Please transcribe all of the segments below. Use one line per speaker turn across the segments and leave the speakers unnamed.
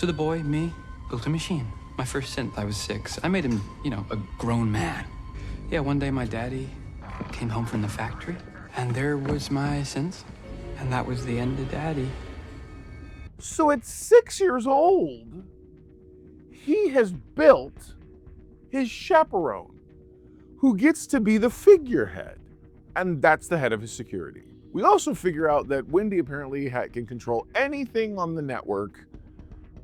So the boy, me, built a machine. My first synth, I was 6. I made him, a grown man. Yeah, one day my daddy came home from the factory, and there was my synth, and that was the end of Daddy.
So at 6 years old, he has built his chaperone, who gets to be the figurehead, and that's the head of his security. We also figure out that Wendy apparently can control anything on the network,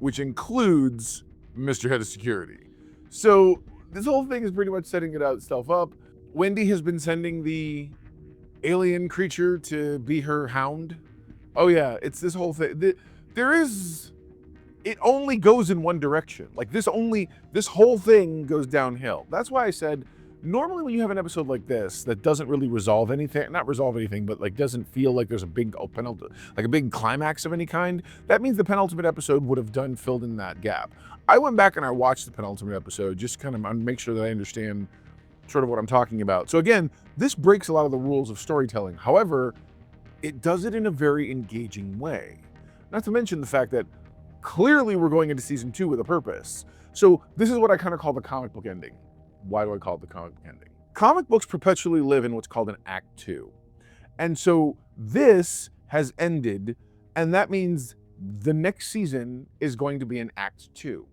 which includes Mr. Head of Security. So this whole thing is pretty much setting itself up. Wendy has been sending the alien creature to be her hound. Oh yeah, it's this whole thing. It only goes in one direction. Like this whole thing goes downhill. That's why I said, normally when you have an episode like this that doesn't really resolve anything, not resolve anything, but like doesn't feel like there's a big like a big climax of any kind, that means the penultimate episode would have filled in that gap. I went back and I watched the penultimate episode just kind of make sure that I understand sort of what I'm talking about. So again, this breaks a lot of the rules of storytelling. However, it does it in a very engaging way. Not to mention the fact that clearly we're going into season 2 with a purpose. So this is what I kind of call the comic book ending. Why do I call it the comic book ending? Comic books perpetually live in what's called an Act 2. And so this has ended, and that means the next season is going to be an Act 2.